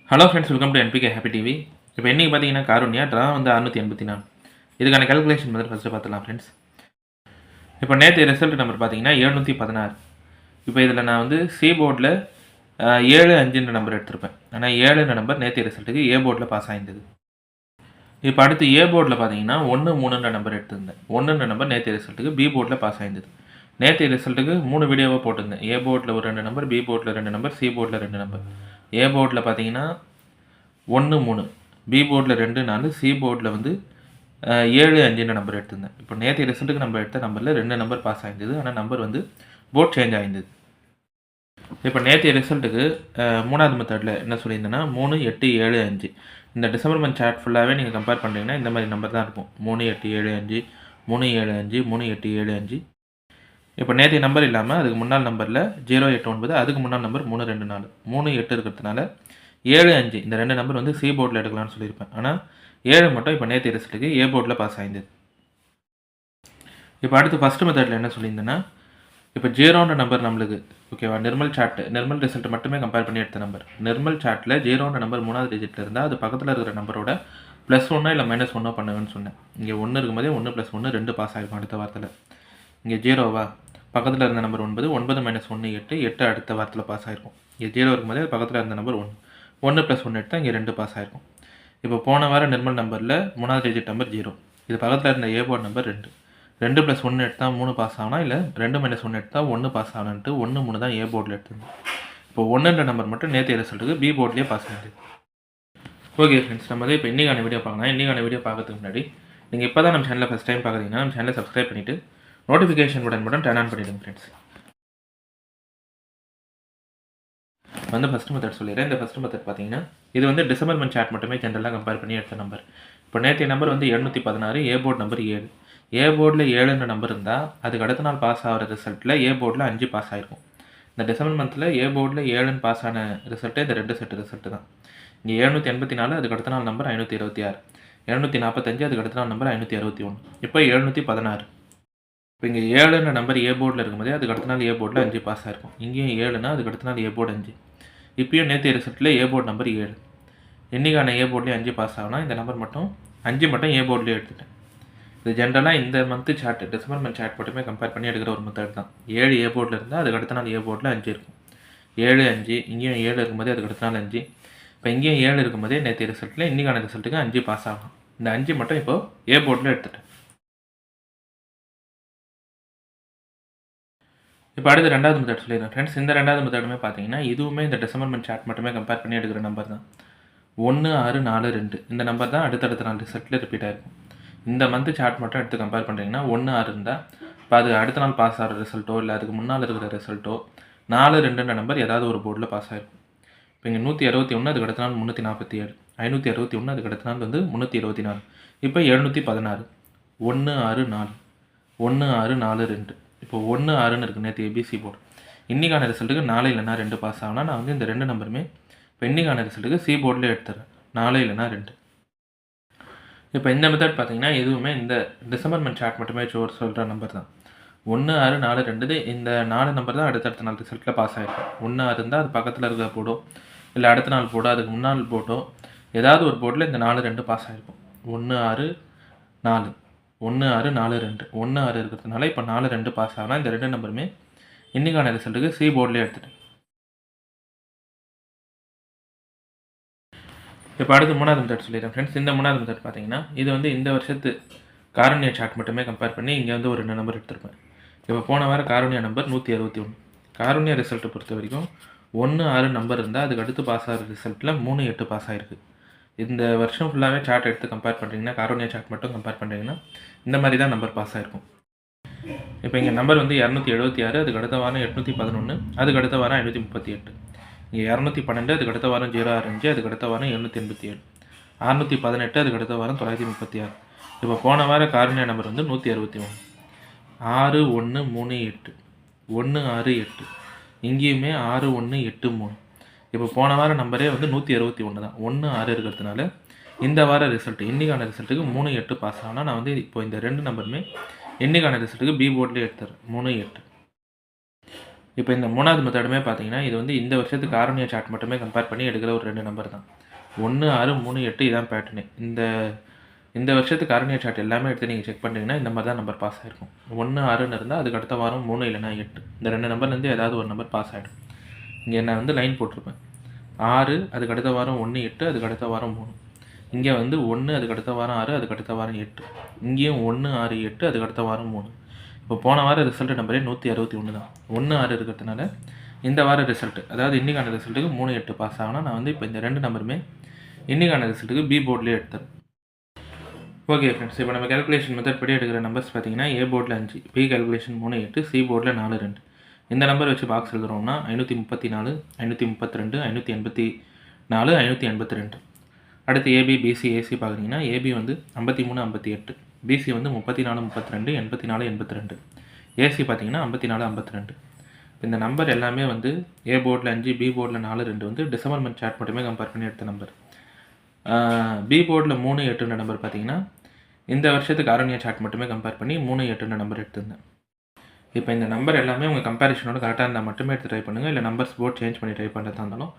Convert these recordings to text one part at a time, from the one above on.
Hello friends, welcome to NPK happy TV. இப்போ இன்றைக்கி பார்த்தீங்கன்னா காருண்யா ட்ரா வந்து 684. இதுக்கான கால்குலேஷன் வந்து ஃபஸ்ட்டு பார்த்துலாம் ஃப்ரெண்ட்ஸ். இப்போ நேற்று ரிசல்ட் நம்பர் பார்த்தீங்கன்னா 716. இப்போ இதில் நான் வந்து சி போர்டில் 7-5 நம்பர் எடுத்திருப்பேன். ஆனால் 7 நம்பர் நேற்று ரிசல்ட்டுக்கு ஏ போர்டில் பாஸ் ஆகிருந்தது. இப்போ அடுத்து ஏ போர்டில் பார்த்தீங்கன்னா 1-3 நம்பர் எடுத்திருந்தேன். 1 நம்பர் நேற்று ரிசல்ட்டுக்கு பி போர்டில் பாஸ் ஆகிருந்தது. நேற்று ரிசல்ட்டுக்கு 3 வீடியோவாக போட்டிருந்தேன். ஏ போர்டில் ஒரு 2 நம்பர், பி போர்டில் 2 நம்பர், சி போர்டில் 2 நம்பர். ஏ போர்டில் பார்த்தீங்கன்னா 1-3, பி போர்டில் 2-4, சி போர்டில் வந்து 7-5 நம்பர் எடுத்திருந்தேன். இப்போ நேற்று ரிசல்ட்டுக்கு நம்ம எடுத்த நம்பரில் 2 நம்பர் பாஸ் ஆகிருந்தது. ஆனால் நம்பர் வந்து போர்ட் சேஞ்ச் ஆகிருந்தது. இப்போ நேற்று ரிசல்ட்டுக்கு 3வது மெத்தடில் என்ன சொல்லியிருந்தேன்னா 3, 8, 7, 5. இந்த டிசம்பர் மந்த் சார்ட் ஃபுல்லாகவே நீங்கள் கம்பேர் பண்ணுறீங்கன்னா இந்த மாதிரி நம்பர் தான் இருக்கும். 3, 8, 7, 5, 3, 7, 5, 3, 8, 7, 5. இப்போ நேற்று நம்பர் இல்லாமல் அதுக்கு முன்னாள் நம்பரில் 0, 8, 9, அதுக்கு முன்னாள் நம்பர் 3, 2, 4, 3, 8 இருக்கிறதுனால 7, 5 இந்த 2 நம்பர் வந்து சி போர்டில் எடுக்கலாம்னு சொல்லியிருப்பேன். ஆனால் 7 மட்டும் இப்போ நேற்று ரிசல்ட்டுக்கு ஏ போர்டில் பாஸ் ஆகிருந்தது. இப்போ அடுத்து ஃபஸ்ட்டு மெத்தடில் என்ன சொல்லியிருந்தேன்னா, இப்போ 0ன்ற நம்பர் நம்மளுக்கு ஓகேவா, நிர்மல் ரிசல்ட் மட்டுமே கம்பேர் பண்ணி எடுத்த நம்பர். நிர்மல் சார்ட்டில் 0ன்ற நம்பர் 3வது டிஜிட்டில் இருந்தால் அது பக்கத்தில் இருக்கிற நம்பரோட +1 இல்லை -1 பண்ணுவேன்னு சொன்னேன். இங்கே 1 இருக்கும்போதே 1 + 1 2 பாஸ் ஆகிருக்கும் அடுத்த வாரத்தில். இங்கே 0வா, பக்கத்தில் இருந்த நம்பர் 9, 9 - 1 8, 8 அடுத்த வாரத்தில் பாஸ் ஆகிருக்கும். இங்கே 0 இருக்கும்போதே பக்கத்தில் இருந்த நம்பர் 1, 1 + 1 எடுத்தால் இங்கே 2 பாஸ் ஆகிருக்கும். இப்போ போன வாரம் நிர்மல் நம்பரில் 3வது டிஜிட் நம்பர் 0, இது பக்கத்தில் இருந்த ஏ போர்ட் நம்பர் 2, 2 + 1 எடுத்தால் 3 பாஸ் ஆகணும், இல்லை 2 - 1 எடுத்தால் 1 பாஸ் ஆகணுன்ட்டு 1, 3 தான் ஏ போர்டில் எடுத்துருந்தோம். இப்போ 1ன்ற நம்பர் மட்டும் நேற்று ரிசல்ட்டுக்கு பி போர்ட்லேயே பாஸ் ஆகிடுது. ஓகே ஃப்ரெண்ட்ஸ், நம்ம வந்து இப்போ இன்றைக்கான வீடியோ பார்க்கலாம். இன்றைக்கான வீடியோ பார்க்கறதுக்கு முன்னாடி நீங்கள் இப்போ தான் நம்ம சேனலை ஃபஸ்ட் டைம் பார்க்குறீங்கன்னா நம்ம சேனலை சப்ஸ்கிரைப் பண்ணிவிட்டு நோட்டிஃபிகேஷன் பட்டன் மட்டும் டர்ன் ஆன் பண்ணிவிடுங்க ஃப்ரெண்ட்ஸ். வந்து ஃபஸ்ட் மெத்தட் சொல்லிடுறேன். இந்த ஃபஸ்ட் மெத்தட் பார்த்தீங்கன்னா இது வந்து டிசம்பர் மந்த் சார்ட் மட்டுமே ஜென்ரலாக கம்பேர் பண்ணி எடுத்த நம்பர். இப்போ நேற்று நம்பர் வந்து 716, ஏ போர்டு நம்பர் 7. ஏ போர்டில் 7ன்ற நம்பர் இருந்தால் அதுக்கு அடுத்த நாள் பாஸ் ஆகிற ரிசல்ட்டில் ஏ போர்டில் 5 பாஸ் ஆகிருக்கும். இந்த டிசம்பர் மந்தில் ஏ போர்டில் 7 பாஸ் ஆன ரிசல்ட்டு இந்த 2 செட்டு ரிசல்ட்டு தான். இங்கே 784, அதுக்கு அடுத்த நாள் நம்பர் 526, 745, அதுக்கு அடுத்த நாள் நம்பர் 561, இப்போ 716. இப்போ இங்கே 7ன்ற நம்பர் ஏ போர்டில் இருக்கும்போதே அதுக்கு அடுத்த நாள் ஏ போர்டில் 5 பாஸ் ஆகிருக்கும். இங்கேயும் 7னா அதுக்கு அடுத்த நாள் ஏ போர்டு 5. இப்போயும் நேற்று ரிசல்ட்டில் ஏ போர்டு நம்பர் 7. இன்றைக்கான ஏ போர்ட்லேயும் 5 பாஸ் ஆகணும். இந்த நம்பர் மட்டும் 5 மட்டும் ஏ போர்ட்லேயே எடுத்துட்டேன். இது ஜென்ரலாக இந்த month chart, December month chart மட்டுமே கம்பேர் பண்ணி எடுக்கிற ஒரு மெத்தட் தான். 7 ஏ போர்டில் இருந்தால் அதுக்கு அடுத்த நாள் ஏ போர்டில் 5 இருக்கும். 7, 5, இங்கேயும் 7 இருக்கும்போதே அதுக்கு அடுத்த நாள் 5. இப்போ இங்கேயும் 7 இருக்கும்போதே நேற்று ரிசல்ட்டில் இன்றைக்கான ரிசல்ட்டுக்கு 5 பாஸ் ஆகும். இந்த 5 மட்டும் இப்போது ஏ போர்டில் எடுத்துட்டேன். இப்போ அடுத்து 2வது மெத்தட் சொல்லிடுறேன் ஃப்ரெண்ட்ஸ். இந்த 2வது மெத்தடுமே பார்த்தீங்கன்னா இதுவுமே இந்த டிசம்பர் மந்த் சார்ட் மட்டுமே கம்பேர் பண்ணி எடுக்கிற நம்பர் தான். 1, 6, 4, 2 இந்த நம்பர் தான் அடுத்தடுத்த நாள் ரிசல்ட்டில் ரிப்பீட் ஆகிருக்கும். இந்த மந்த்து சார்ட் மட்டும் எடுத்து கம்பேர் பண்ணுறீங்கன்னா 1, 6 இருந்தால் இப்போ அது அடுத்த நாள் பாஸ் ஆகிற ரிசல்ட்டோ இல்லை அதுக்கு முன்னால் இருக்கிற ரிசல்ட்டோ 4, 2ன்ற நம்பர் ஏதாவது ஒரு போர்டில் பாஸ் ஆகிருக்கும். இப்போ இங்கே 161, அதுக்கு அடுத்த நாள் 347, 561, அதுக்கு அடுத்த நாள் வந்து 324, இப்போ 716, 1, 6, 4, 1, 6, 4, 2. இப்போ 1, 6ன்னு இருக்குது நேற்று ஏபிசி போர்டு. இன்றைக்கான ரிசல்ட்டுக்கு 4 இல்லைனா 2 பாஸ் ஆகணும். நான் வந்து இந்த 2 நம்பருமே இப்போ இன்றைக்கான ரிசல்ட்டுக்கு சி போர்டில் எடுத்துறேன். 4 இல்லைனா 2. இப்போ இந்த மெத்தட் பார்த்தீங்கன்னா எதுவுமே இந்த டிசம்பர் மந்த் சார்ட் மட்டுமே சொல்கிற நம்பர் தான். 1, 6, 4, 2 இந்த 4 நம்பர் தான் அடுத்தடுத்த நாள் ரிசல்ட்டில் பாஸ் ஆகிருக்கும். 1, 6 இருந்தால் அது பக்கத்தில் இருக்கிற போர்டோ இல்லை அடுத்த நாள் போர்டோ அதுக்கு முன்னாள் போர்டோ ஏதாவது ஒரு போர்டில் இந்த 4, 2 பாஸ் ஆகிருக்கும். 1, 6, 4, 1, 6, 4, 2, 1, 6 இருக்கிறதுனால இப்போ 4, 2 பாஸ் ஆகலாம். இந்த 2 நம்பருமே இன்றைக்கான ரிசல்ட்டுக்கு சி போர்டிலே எடுத்துட்டேன். இப்போ அடுத்து 3வது மெத்தட் சொல்லிடுறேன் ஃப்ரெண்ட்ஸ். இந்த 3வது மெத்தட் பார்த்தீங்கன்னா இது வந்து இந்த வருஷத்து காருண்யா சார்ட் மட்டுமே கம்பேர் பண்ணி இங்கே வந்து ஒரு 2 நம்பர் எடுத்திருப்பேன். இப்போ போன வாரம் காருண்யா நம்பர் 161. காருண்யா ரிசல்ட்டை பொறுத்த வரைக்கும் 1, 6 நம்பர் இருந்தால் அதுக்கு அடுத்து பாஸ் ஆகிற ரிசல்ட்டில் 3, 8 பாஸ் ஆகிருக்கு. இந்த வருஷம் ஃபுல்லாகவே சார்ட் எடுத்து கம்பேர் பண்ணுறீங்கன்னா, காருண்யா சார்ட் மட்டும் கம்பேர் பண்ணுறீங்கன்னா இந்த மாதிரி தான் நம்பர் பாஸ் ஆகிருக்கும். இப்போ இங்கே நம்பர் வந்து 276, அதுக்கு அடுத்த வாரம் 811, அதுக்கு அடுத்த வாரம் 538, இங்கே 212, அதுக்கு அடுத்த வாரம் 065, அதுக்கு அடுத்த வாரம் 787, 618, அதுக்கு அடுத்த வாரம் 936. இப்போ போன வாரம் காருண்யா நம்பர் வந்து 161, 6, 1, 3, 8, 1, 6, 8, இங்கேயுமே 6, 1, 8, 3. இப்போ போன வாரம் நம்பரே வந்து 161 தான். 1, 6 இருக்கிறதுனால இந்த வார ரிசல்ட்டு இன்றைக்கான ரிசல்ட்டுக்கு 3, 8 பாஸ் ஆனால் நான் வந்து இப்போ இந்த 2 நம்பருமே இன்றைக்கான ரிசல்ட்டுக்கு பி போர்ட்லேயே எடுத்துறேன். 3, 8. இப்போ இந்த 3வது மெத்தடுமே பார்த்தீங்கன்னா, இது வந்து இந்த வருஷத்துக்கு காரணியா சார்ட் மட்டுமே கம்பேர் பண்ணி எடுக்கிற ஒரு 2 நம்பர் தான். 1, 6, 3, 8 இதான் பேட்டர்னு. இந்த வருஷத்துக்கு காரணியா சார்ட் எல்லாமே எடுத்து நீங்கள் செக் பண்ணிட்டீங்கன்னா, இந்த மாதிரி தான் நம்பர் பாஸ் ஆயிருக்கும். 1, 6ன்னு இருந்தால் அதுக்கு அடுத்த வாரம் 3 இல்லைனா 8. இந்த 2 நம்பர்லேருந்து ஏதாவது ஒரு நம்பர் பாஸ் ஆகிடும். இங்கே நான் வந்து லைன் போட்டிருப்பேன். 6 அதுக்கு அடுத்த வாரம் 1, 8 அதுக்கு அடுத்த வாரம் 3. இங்கே வந்து 1 அதுக்கு அடுத்த வாரம் 6 அதுக்கு அடுத்த வாரம் 8. இங்கேயும் 1, 6, 8 அதுக்கு அடுத்த வாரம் 3. இப்போ போன வாரம் ரிசல்ட் நம்பரே 161 தான். 1, 6 இருக்கிறதுனால இந்த வார ரிசல்ட், அதாவது இன்றைக்கான ரிசல்ட்டுக்கு 3, 8 பாஸ் ஆகணும். நான் வந்து இப்போ இந்த 2 நம்பருமே இன்றைக்கான ரிசல்ட்டுக்கு பி போர்ட்லேயே எடுத்தேன். ஓகே ஃப்ரெண்ட்ஸ், இப்போ நம்ம கேல்குலேஷன் மெத்தட் படி எடுக்கிற நம்பர்ஸ் பார்த்தீங்கன்னா, ஏ போர்டில் 5, பி கேல்குலேஷன் 3, 8, சி போர்டில் 4, 2. இந்த நம்பர் வச்சு பாக்ஸ் எழுதுறோம்னா 534, 532, 584, 582. அடுத்து ஏபி, பிசி, ஏசி பார்க்குறீங்கன்னா, ஏபி வந்து 53, 58, பிசி வந்து 34, 32, 84, 82, ஏசி பார்த்தீங்கன்னா 54, 52. இந்த நம்பர் எல்லாமே வந்து ஏ போர்டில் 5, பி போர்டில் 4, 2 வந்து டிசம்பர் மந்த் சார்ட் மட்டுமே கம்பேர் பண்ணி எடுத்த நம்பர். பி போர்டில் 3, 8 நம்பர் பார்த்தீங்கன்னா, இந்த வருஷத்துக்கு காரணியா சார்ட் மட்டுமே கம்பேர் பண்ணி 3, 8 நம்பர் எடுத்திருந்தேன். இப்போ இந்த நம்பர் எல்லாமே உங்கள் கம்பேரிஷனோட கரெக்டாக இருந்தால் மட்டுமே எடுத்து ட்ரை பண்ணுங்கள். இல்லை நம்பர்ஸ் போர்ட் சேஞ்ச் பண்ணி ட்ரை பண்ணுறதா இருந்தாலும்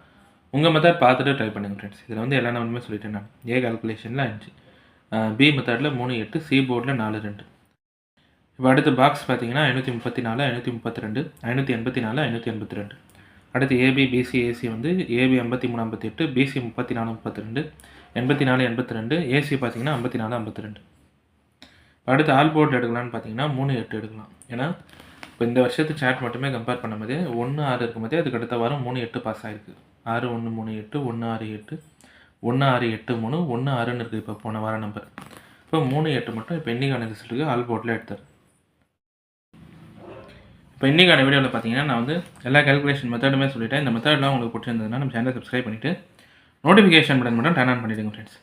உங்கள் மெத்தட் பார்த்துட்டு ட்ரை பண்ணுங்கள் ஃப்ரெண்ட்ஸ். இதில் வந்து எல்லா நம்பருமே சொல்லிட்டேன் நான். ஏ கால்குலேஷனில் 5, பி மெத்தடில் 3, 8, சி போர்டில் 4, 2. இப்போ அடுத்த பாக்ஸ் பார்த்தீங்கன்னா 534, 532, 584, 582. அடுத்து ஏபி, பிசி, ஏசி வந்து ஏபி 53, 58, பிசி 34, 32, 84, 82, ஏசி பார்த்தீங்கன்னா 54, 52. அடுத்து ஆல் போர்ட் எடுக்கலான்னு பார்த்தீங்கன்னா 3, 8 எடுக்கலாம். ஏன்னா இப்போ இந்த வருஷத்து சார்ட் மட்டுமே கம்பேர் பண்ணும்போது 1, 6 இருக்கும்போதே அதுக்கு அடுத்த வாரம் 3, 8 பாஸ் ஆகிருக்கு. 6, 1, 3, 8, 1, 6, 8, 1, 6, 8, 3, 1, 6ன்னு இருக்குது இப்போ போன வாரம் நம்பர். இப்போ 3, 8 மட்டும் இப்போ இன்றைக்கான ரிசல்ட்டுக்கு ஆல் போர்ட்டில் எடுத்தார். இப்போ இன்றைக்கான வீடியோவில் பார்த்தீங்கன்னா நான் வந்து எல்லா கேல்குலேஷன் மெத்தடுமே சொல்லிட்டேன். இந்த மெத்தட்லாம் உங்களுக்கு பிடிச்சிருந்ததுன்னா நம்ம சேனலை சப்ஸ்கிரைப் பண்ணிவிட்டு நோட்டிஃபிகேஷன் பட்டன் மட்டும் டர்ன் ஆன் பண்ணிவிடுங்க ஃப்ரெண்ட்ஸ்.